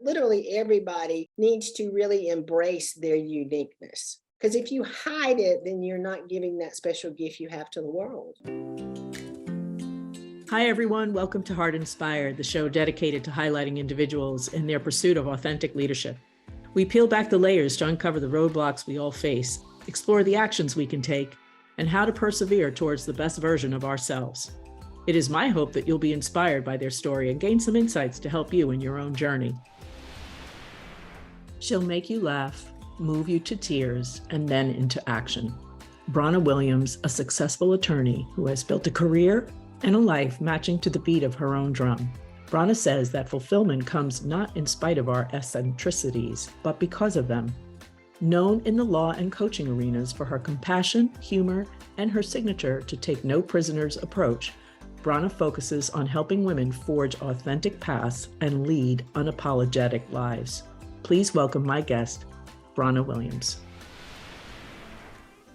literally everybody needs to really embrace their uniqueness. Because if you hide it, then you're not giving that special gift you have to the world. Hi, everyone. Welcome to Hart Inspired, the show dedicated to highlighting individuals in their pursuit of authentic leadership. We peel back the layers to uncover the roadblocks we all face, explore the actions we can take, and how to persevere towards the best version of ourselves. It is my hope that you'll be inspired by their story and gain some insights to help you in your own journey. She'll make you laugh, move you to tears, and then into action. Brana Williams, a successful attorney who has built a career and a life matching to the beat of her own drum. Brana says that fulfillment comes not in spite of our eccentricities, but because of them. Known in the law and coaching arenas for her compassion, humor, and her signature to take no prisoners approach, Brana focuses on helping women forge authentic paths and lead unapologetic lives. Please welcome my guest, Brana Williams.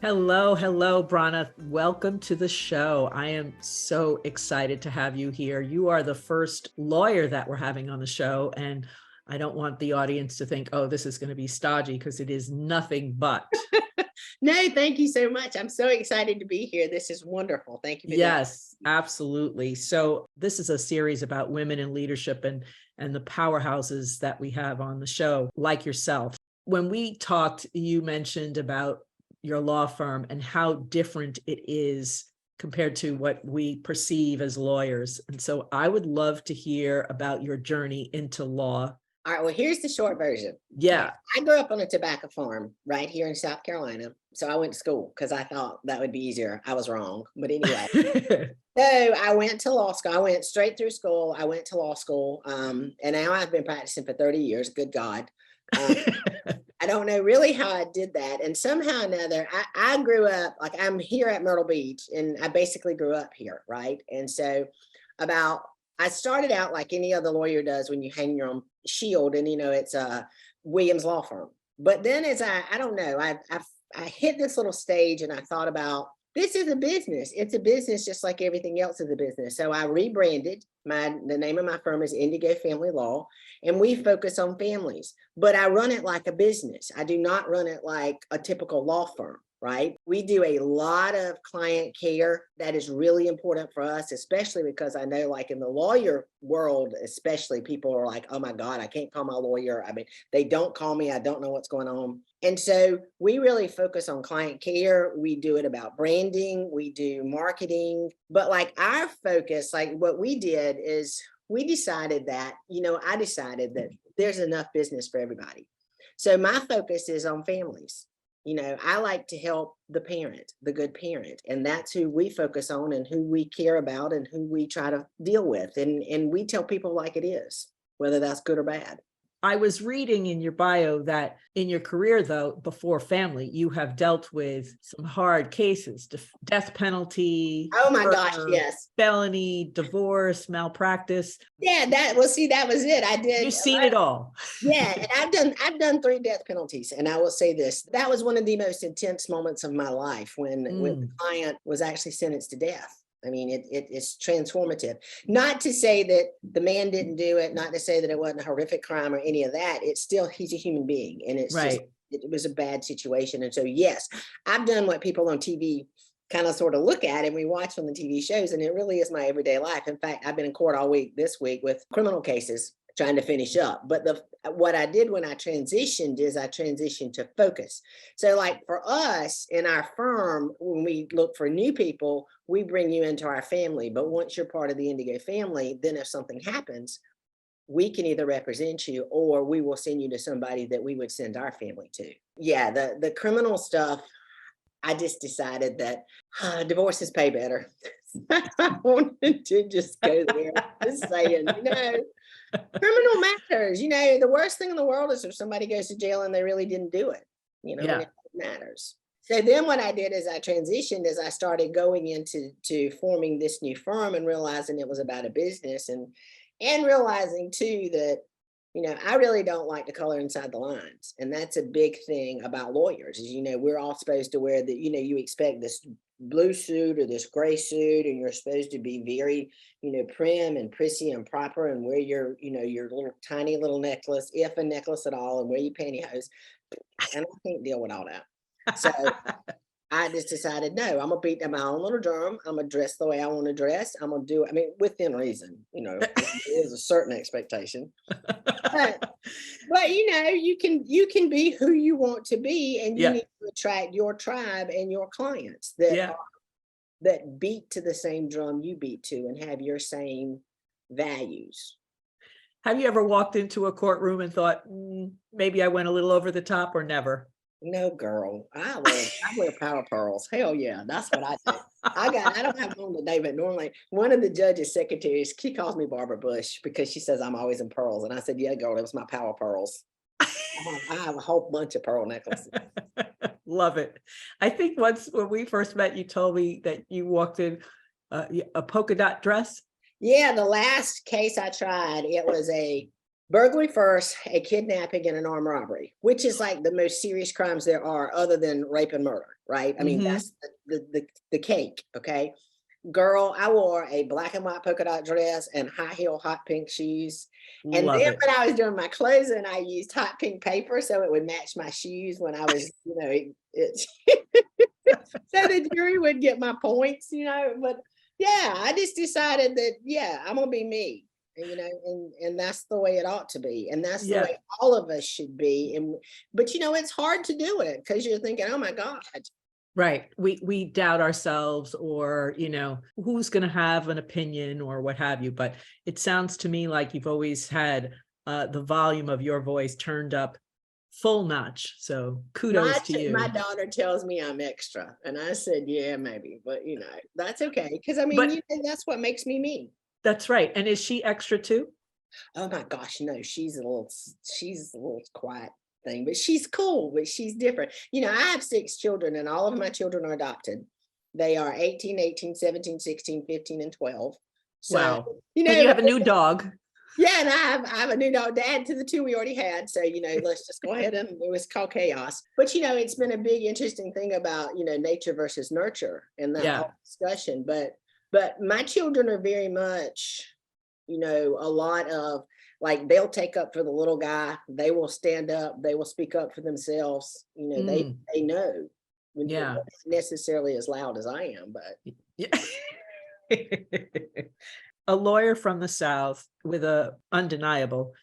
Hello, Brana. Welcome to the show. I am so excited to have you here. You are the first lawyer that we're having on the show, and I don't want the audience to think, oh, this is going to be stodgy, because it is nothing but. No, thank you so much. I'm so excited to be here. This is wonderful. Thank you. Yes, absolutely. So this is a series about women in leadership and the powerhouses that we have on the show, like yourself. When we talked, you mentioned about your law firm and how different it is compared to what we perceive as lawyers. And so I would love to hear about your journey into law. All right, well, here's the short version. Yeah. I grew up on a tobacco farm right here in South Carolina. So I went to school because I thought that would be easier. I was wrong. But anyway, so I went to law school. I went straight through school. I went to law school. And now I've been practicing for 30 years. Good God. I don't know really how I did that. And somehow or another, I grew up, like I'm here at Myrtle Beach, and I basically grew up here, right? And so I started out like any other lawyer does when you hang your own shield, and it's a Williams law firm. But then as I don't know, I hit this little stage and I thought about, this is a business. It's a business just like everything else is a business. So I rebranded. The name of my firm is Indigo Family Law, and we focus on families, but I run it like a business. I do not run it like a typical law firm, right? We do a lot of client care. That is really important for us, especially because I know, like in the lawyer world, especially, people are like, oh my God, I can't call my lawyer. I mean, they don't call me. I don't know what's going on. And so we really focus on client care. We do it about branding. We do marketing. But like our focus, like what we did is we decided that, I decided that there's enough business for everybody. So my focus is on families. I like to help the parent, the good parent, and that's who we focus on and who we care about and who we try to deal with. And we tell people like it is, whether that's good or bad. I was reading in your bio that in your career, though, before family, you have dealt with some hard cases, death penalty. Oh my gosh, yes. Felony, divorce, malpractice. Yeah, that was it. I did. You've seen it all. Yeah, and I've done 3 death penalties. And I will say this, that was one of the most intense moments of my life when the client was actually sentenced to death. I mean, it's transformative. Not to say that the man didn't do it, not to say that it wasn't a horrific crime or any of that. It's still, he's a human being, and it's right. It was a bad situation. And so, yes, I've done what people on TV kind of sort of look at and we watch on the TV shows, and it really is my everyday life. In fact, I've been in court all week this week with criminal cases trying to finish up. But what I did when I transitioned is I transitioned to focus. So like for us in our firm, when we look for new people, we bring you into our family. But once you're part of the Indigo family, then if something happens, we can either represent you or we will send you to somebody that we would send our family to. Yeah, the criminal stuff, I just decided that divorces pay better. I wanted to just go there, just saying, criminal matters. The worst thing in the world is if somebody goes to jail and they really didn't do it. It matters. So then what I did is I transitioned as I started going into forming this new firm and realizing it was about a business and realizing too that, I really don't like to color inside the lines. And that's a big thing about lawyers is, we're all supposed to wear you expect this blue suit or this gray suit, and you're supposed to be very, prim and prissy and proper, and wear your, your little tiny little necklace, if a necklace at all, and wear your pantyhose. And I can't deal with all that. So I just decided, no, I'm gonna beat my own little drum. I'm gonna dress the way I want to dress. I'm gonna do, I mean, within reason, there is a certain expectation. But you can be who you want to be, and you Yeah. need to attract your tribe and your clients Yeah. that beat to the same drum you beat to and have your same values. Have you ever walked into a courtroom and thought, maybe I went a little over the top, or never? No, girl, I wear power pearls. Hell yeah, that's what I do. I don't have one today, but normally one of the judge's secretaries, she calls me Barbara Bush because she says I'm always in pearls. And I said, yeah, girl, it was my power pearls. I have a whole bunch of pearl necklaces. Love it. I think once when we first met, you told me that you walked in a polka dot dress. Yeah, the last case I tried, it was a burglary first, a kidnapping, and an armed robbery, which is like the most serious crimes there are other than rape and murder, right? I mean, Mhm. that's the cake, okay? Girl, I wore a black and white polka dot dress and high heel hot pink shoes. And Love then it. when I was doing my closing, I used hot pink paper so it would match my shoes when I was, so the jury would get my points, but yeah, I just decided that, yeah, I'm gonna be me. And that's the way it ought to be. And that's the Yeah. way all of us should be. But it's hard to do it because you're thinking, oh my God. Right. We doubt ourselves, or, who's going to have an opinion or what have you. But it sounds to me like you've always had the volume of your voice turned up full notch. So kudos to My you. daughter tells me I'm extra. And I said, yeah, maybe, but that's okay. Because I mean, But that's what makes me me. that's right. And is she extra too? Oh my gosh, no, she's a little quiet thing, but she's cool, but she's different. I have 6 children and all of my children are adopted. They are 18, 18, 17, 16, 15, and 12. So, Wow. And you have a new dog. yeah, and I have a new dog to add to the 2 we already had. So, let's just go ahead, and it was called chaos. But it's been a big interesting thing about, nature versus nurture and that Yeah. whole discussion. But my children are very much, a lot of, like, they'll take up for the little guy, they will stand up, they will speak up for themselves, they know when they're Yeah. not necessarily as loud as I am, but Yeah. A lawyer from the South with a undeniable.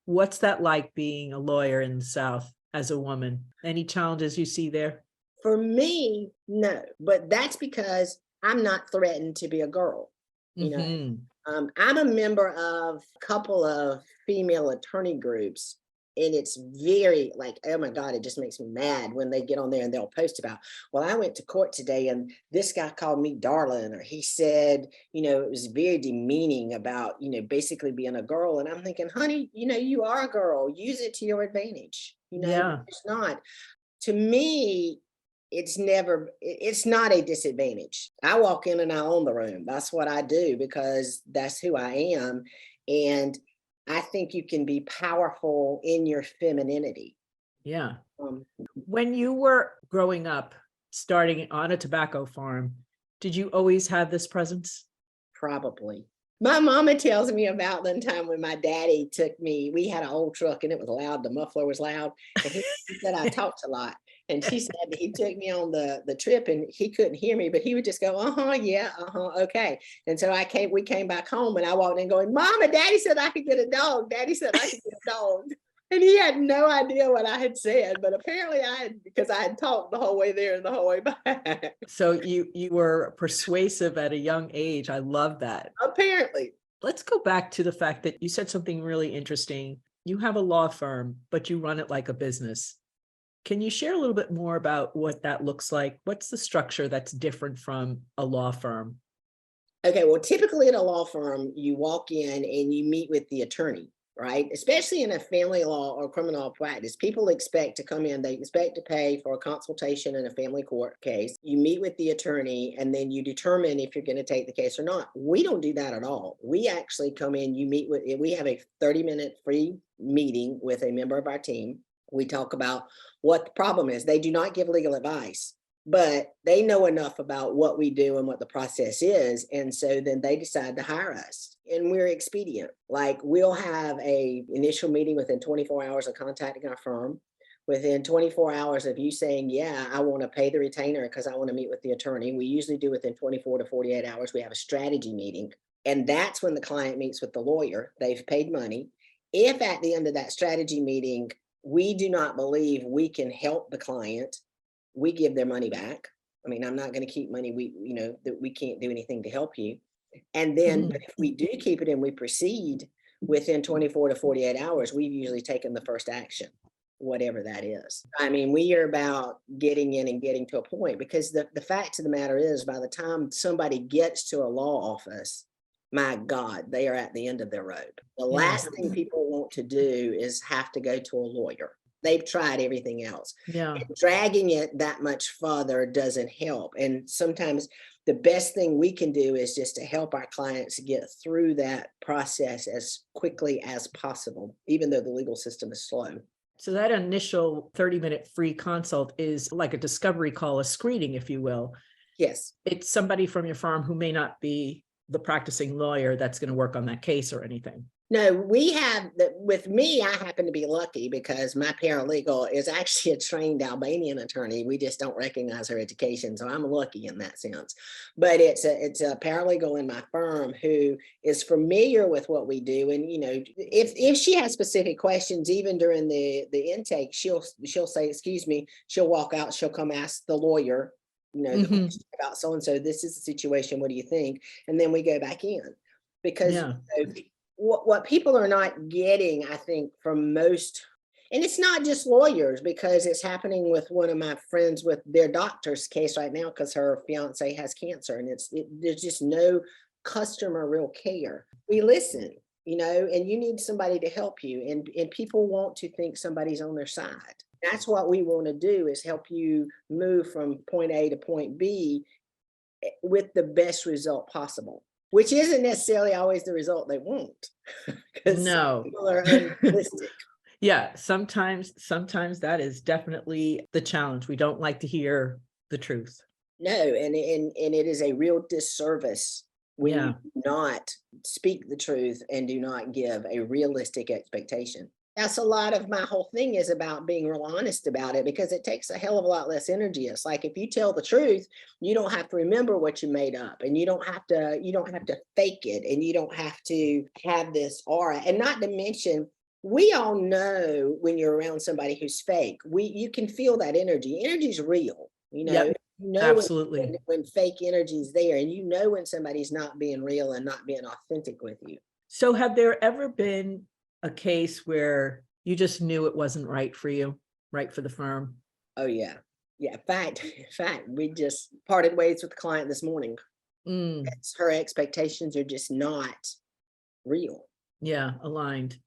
What's that like being a lawyer in the South as a woman? Any challenges you see there? for me, no, but that's because I'm not threatened to be a girl. You know, Mhm. I'm a member of a couple of female attorney groups, and it's very like, oh my God, it just makes me mad when they get on there and they'll post about, well, I went to court today and this guy called me darling, or he said, it was very demeaning about, basically being a girl. And I'm thinking, honey, you are a girl, use it to your advantage. Yeah. It's not, to me, it's not a disadvantage. I walk in and I own the room. That's what I do because that's who I am. And I think you can be powerful in your femininity. Yeah. Um, When you were growing up, starting on a tobacco farm, did you always have this presence? Probably. My mama tells me about the time when my daddy took me. We had an old truck and it was loud. The muffler was loud. And he said I talked a lot. And she said that he took me on the trip and he couldn't hear me, but he would just go, uh-huh, yeah, uh-huh, okay. And so we came back home and I walked in going, Mama, Daddy said I could get a dog. Daddy said I could get a dog. And he had no idea what I had said, but apparently because I had talked the whole way there and the whole way back. So you were persuasive at a young age. I love that. Apparently. Let's go back to the fact that you said something really interesting. You have a law firm, but you run it like a business. Can you share a little bit more about what that looks like? What's the structure that's different from a law firm? Okay, well, typically at a law firm, you walk in and you meet with the attorney, right? Especially in a family law or criminal practice, people expect to come in, they expect to pay for a consultation in a family court case. You meet with the attorney and then you determine if you're going to take the case or not. We don't do that at all. We actually come in, we have a 30-minute free meeting with a member of our team. We talk about what the problem is. They do not give legal advice. but they know enough about what we do and what the process is. And so then they decide to hire us, and we're expedient. Like, we'll have a initial meeting within 24 hours of contacting our firm. Within 24 hours of you saying, yeah, I want to pay the retainer because I want to meet with the attorney. We usually do within 24 to 48 hours. We have a strategy meeting. And that's when the client meets with the lawyer. They've paid money. If at the end of that strategy meeting, we do not believe we can help the client, we give their money back. I mean, I'm not going to keep money that we can't do anything to help you. And then if we do keep it and we proceed within 24 to 48 hours, we've usually taken the first action, whatever that is. I mean, we are about getting in and getting to a point, because the fact of the matter is, by the time somebody gets to a law office, my God, they are at the end of their rope. The last thing people want to do is have to go to a lawyer. They've tried everything else. And dragging it that much further doesn't help. And sometimes the best thing we can do is just to help our clients get through that process as quickly as possible, even though the legal system is slow. So that initial 30-minute free consult is like a discovery call, a screening, if you will. Yes. It's somebody from your firm who may not be the practicing lawyer that's going to work on that case or anything. No, with me, I happen to be lucky because my paralegal is actually a trained Albanian attorney. We just don't recognize her education. So I'm lucky in that sense. But it's a paralegal in my firm who is familiar with what we do. And, if she has specific questions, even during the intake, she'll say, excuse me, she'll walk out, she'll come ask the lawyer, the question about so-and-so, this is the situation, what do you think? And then we go back in, because what people are not getting, I think, from most, and it's not just lawyers, because it's happening with one of my friends with their doctor's case right now, because her fiance has cancer, and there's just no customer real care. We listen, and you need somebody to help you, and people want to think somebody's on their side. That's what we want to do, is help you move from point A to point B with the best result possible, which isn't necessarily always the result they want. No. People are unrealistic. Yeah, sometimes that is definitely the challenge. We don't like to hear the truth. No, and it is a real disservice when you do not speak the truth and do not give a realistic expectation. That's a lot of my whole thing is about being real honest about it, because it takes a hell of a lot less energy. It's like, if you tell the truth, you don't have to remember what you made up, and you don't have to fake it, and you don't have to have this aura. And not to mention, we all know when you're around somebody who's fake, you can feel that energy. Energy's real, absolutely. When fake energy is there, and when somebody's not being real and not being authentic with you. So have there ever been a case where you just knew it wasn't right for you, right for the firm? Oh yeah. In fact, we just parted ways with the client this morning. Her expectations are just not real. Yeah, aligned.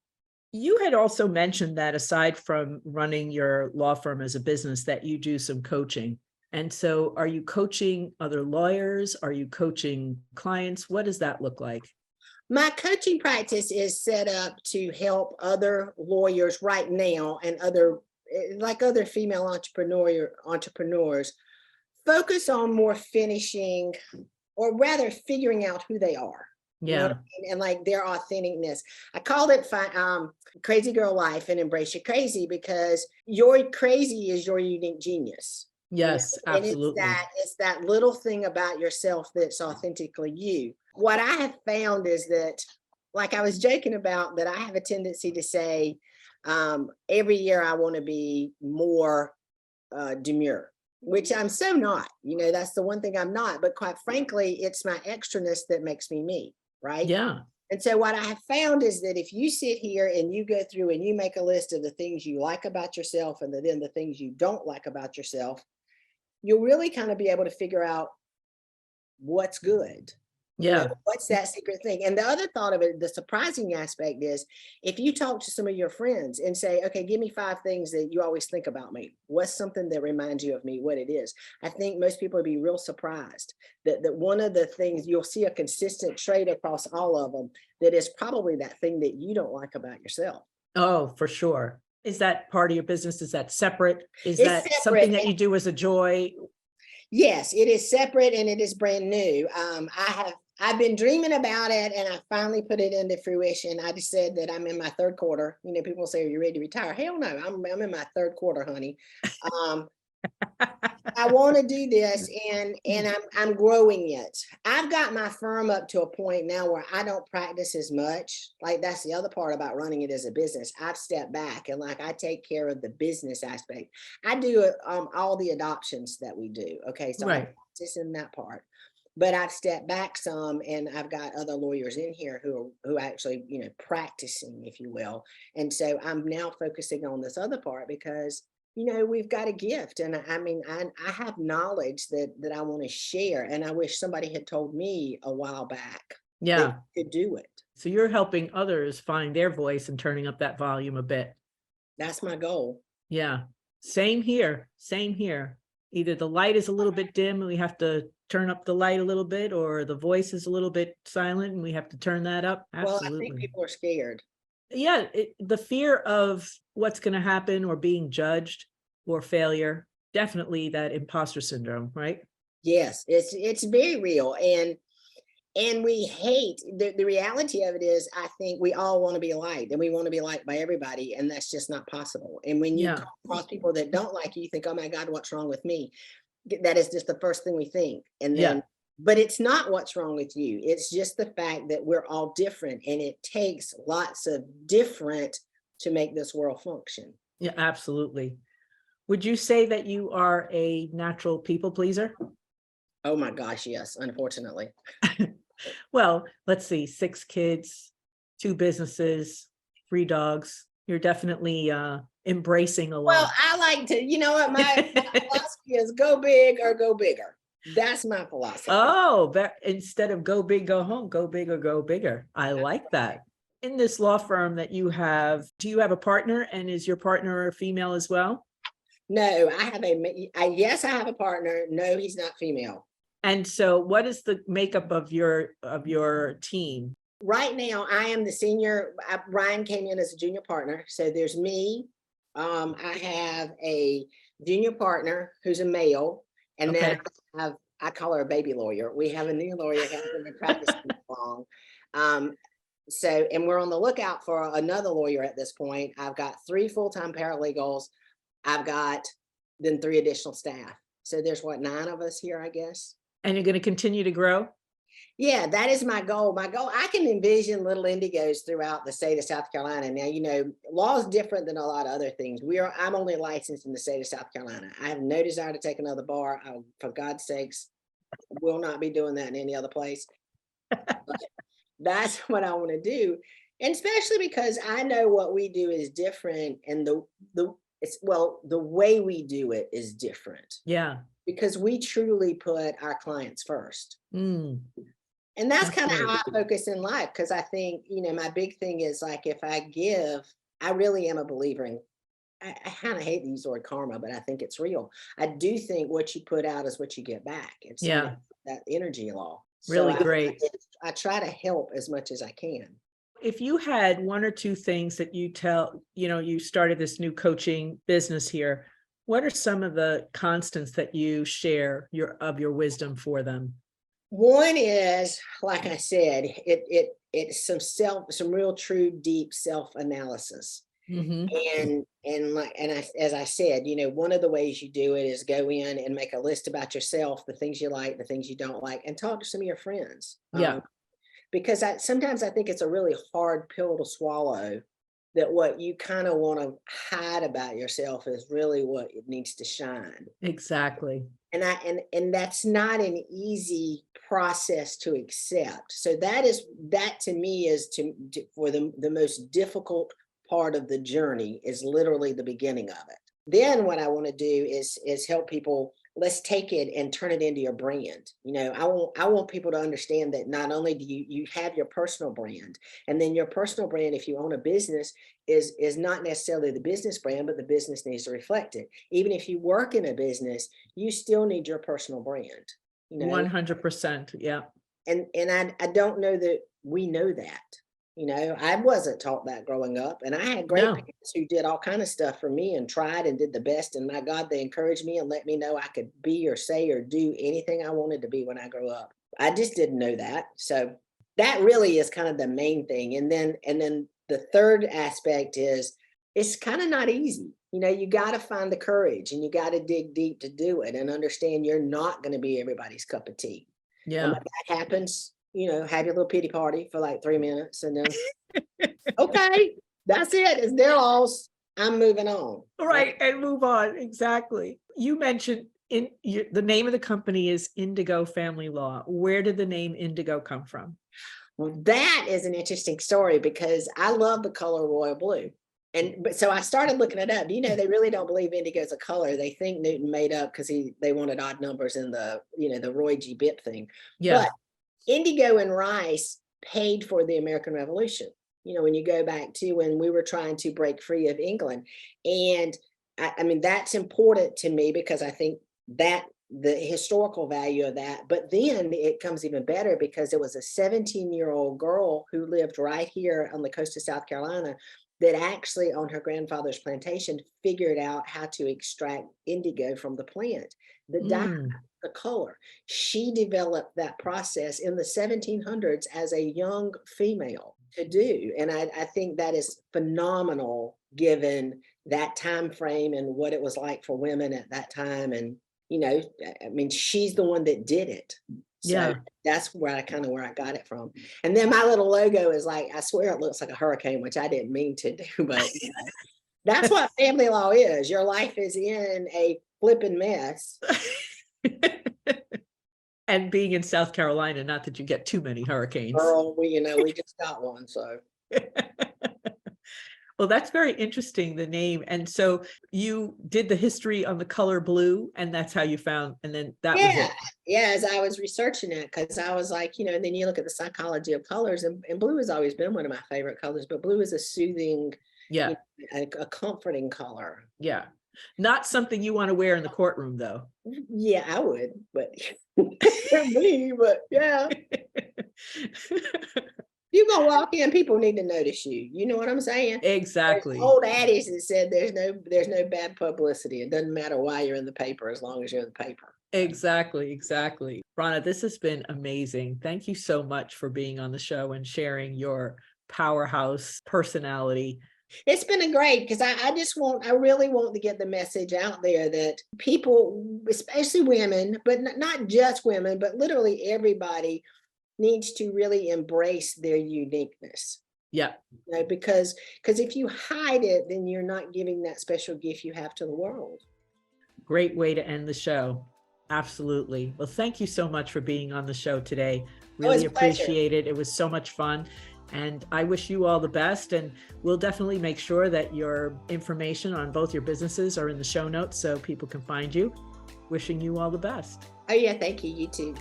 You had also mentioned that aside from running your law firm as a business, that you do some coaching. And so are you coaching other lawyers? Are you coaching clients? What does that look like? My coaching practice is set up to help other lawyers right now, and other female entrepreneurs focus on more finishing, or rather figuring out who they are. And like their authenticness. I called it Crazy Girl Life and Embrace Your Crazy, because your crazy is your unique genius. Yes, absolutely. And it's that little thing about yourself that's authentically you. What I have found is that, like I was joking about, that I have a tendency to say, every year I want to be more demure, which I'm so not. That's the one thing I'm not. But quite frankly, it's my extraness that makes me me, right? Yeah. And so what I have found is that if you sit here and you go through and you make a list of the things you like about yourself, and then the things you don't like about yourself, you'll really kind of be able to figure out what's good. What's that secret thing? And the other thought of it, the surprising aspect is, if you talk to some of your friends and say, okay, give me 5 things that you always think about me. What's something that reminds you of me, what it is? I think most people would be real surprised that one of the things, you'll see a consistent trait across all of them, that is probably that thing that you don't like about yourself. Oh, for sure. Is that part of your business? Is that separate? Is that something that you do as a joy? Yes, it is separate and it is brand new. I've been dreaming about it and I finally put it into fruition. I just said that I'm in my third quarter. You know, people say, "Are you ready to retire?" Hell no, I'm in my third quarter, honey. I want to do this and I'm growing it. I've got my firm up to a point now where I don't practice as much. Like that's the other part about running it as a business. I've stepped back and like I take care of the business aspect. I do all the adoptions that we do. Okay, so I practice in that part. But I've stepped back some and I've got other lawyers in here who actually, you know, practicing, if you will. And so I'm now focusing on this other part because you know, we've got a gift. And I mean, I have knowledge that I want to share. And I wish somebody had told me a while back that you could do it. So you're helping others find their voice and turning up that volume a bit. That's my goal. Yeah. Same here. Same here. Either the light is a little bit dim and we have to turn up the light a little bit, or the voice is a little bit silent and we have to turn that up. Absolutely. Well, I think people are scared. Yeah, the fear of what's going to happen or being judged or failure, definitely that imposter syndrome, right? Yes, it's very real. And we hate the reality of it is I think we all want to be liked and we want to be liked by everybody, and that's just not possible. And when you come across people that don't like you, you think, "Oh my God, what's wrong with me?" That is just the first thing we think. And then but it's not what's wrong with you. It's just the fact that we're all different and it takes lots of different to make this world function. Yeah, absolutely. Would you say that you are a natural people pleaser? Oh my gosh, yes, unfortunately. Well, let's see, 6 kids, 2 businesses, 3 dogs. You're definitely embracing a lot. Well, I like to, you know what, my philosophy is go big or go bigger. That's my philosophy. Oh, instead of go big, go home, go big or go bigger. I like that. In this law firm that you have, do you have a partner, and is your partner a female as well? No, yes, I have a partner. No, he's not female. And so what is the makeup of your team? Right now, I am the senior. Ryan came in as a junior partner. So there's me. I have a junior partner who's a male. And then I call her a baby lawyer. We have a new lawyer who hasn't been practicing long. And we're on the lookout for another lawyer at this point. I've got 3 full-time paralegals. I've got then 3 additional staff. So there's 9 of us here, I guess. And you're going to continue to grow? Yeah, that is my goal. I can envision little indigos throughout the state of South Carolina. Now, you know, law is different than a lot of other things. I'm only licensed in the state of South Carolina. I have no desire to take another bar. For God's sakes, will not be doing that in any other place. But that's what I want to do. And especially because I know what we do is different, and the way we do it is different. Yeah. Because we truly put our clients first. And that's kind of how I focus in life. Because I think, you know, my big thing is like, if I give, I really am a believer in, I kind of hate to use the word karma, but I think it's real. I do think what you put out is what you get back. It's that energy law. Really great. I try to help as much as I can. If you had 1 or 2 things that you you started this new coaching business here, what are some of the constants that you share of your wisdom for them? One is, like I said, it's some real true deep self-analysis. And as I said, you know, one of the ways you do it is go in and make a list about yourself, the things you like, the things you don't like, and talk to some of your friends. Because sometimes I think it's a really hard pill to swallow, that what you kind of want to hide about yourself is really what it needs to shine. Exactly. And that's not an easy process to accept. So that to me is for the most difficult part of the journey is literally the beginning of it. Then what I want to do is help people. Let's take it and turn it into your brand. You know, I want people to understand that not only do you have your personal brand, and then your personal brand, if you own a business, is not necessarily the business brand, but the business needs to reflect it. Even if you work in a business, you still need your personal brand. You know, 100%. Yeah. And I don't know that we know that. I wasn't taught that growing up, and I had great No. parents who did all kind of stuff for me and tried and did the best. And my God, they encouraged me and let me know I could be or say or do anything I wanted to be when I grew up. I just didn't know that. So that really is kind of the main thing. And then the third aspect is it's kind of not easy. You got to find the courage and you got to dig deep to do it and understand you're not going to be everybody's cup of tea. And Yeah. when that happens, have your little pity party for like 3 minutes and then, okay, that's it. It's their loss. I'm moving on. Right. And move on. Exactly. You mentioned the name of the company is Indigo Family Law. Where did the name Indigo come from? Well, that is an interesting story because I love the color royal blue. But so I started looking it up. They really don't believe indigo is a color. They think Newton made up because they wanted odd numbers in the Roy G. Bitt thing. Yeah. But indigo and rice paid for the American Revolution. When you go back to when we were trying to break free of England. And I mean, that's important to me because I think that the historical value of that, but then it comes even better because it was a 17-year-old girl who lived right here on the coast of South Carolina that actually on her grandfather's plantation figured out how to extract indigo from the plant, the dye, the color. She developed that process in the 1700s as a young female to do. And I think that is phenomenal given that time frame and what it was like for women at that time. And I mean, she's the one that did it. So that's where I got it from. And then my little logo is like, I swear it looks like a hurricane, which I didn't mean to do, but that's what family law is. Your life is in a flipping mess. And being in South Carolina, not that you get too many hurricanes. Girl, we just got one, so. Well, that's very interesting, the name. And so you did the history on the color blue, and that's how you found, and then that was it. Yeah, as I was researching it, because I was like, and then you look at the psychology of colors, and blue has always been one of my favorite colors, but blue is a soothing, a comforting color. Yeah. Not something you want to wear in the courtroom, though. Yeah, I would, but me, but yeah. You're gonna walk in, people need to notice you. You know what I'm saying? Exactly. There's old adage that said there's no bad publicity. It doesn't matter why you're in the paper as long as you're in the paper. Exactly. Brana, this has been amazing. Thank you so much for being on the show and sharing your powerhouse personality. It's been great because I really want to get the message out there that people, especially women, but not just women, but literally everybody needs to really embrace their uniqueness. Yeah. Because if you hide it, then you're not giving that special gift you have to the world. Great way to end the show. Absolutely. Well, thank you so much for being on the show today. Really appreciate it. It was so much fun. And I wish you all the best. And we'll definitely make sure that your information on both your businesses are in the show notes so people can find you. Wishing you all the best. Oh, yeah. Thank you. You too.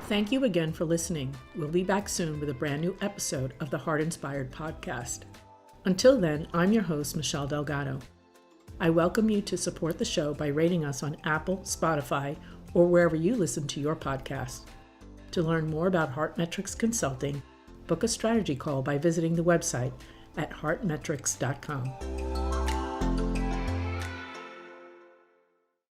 Thank you again for listening. We'll be back soon with a brand new episode of the Hart Inspired Podcast. Until then, I'm your host, Michelle Delgado. I welcome you to support the show by rating us on Apple, Spotify, or wherever you listen to your podcast. To learn more about Hart Metrics Consulting, book a strategy call by visiting the website at hartmetrics.com.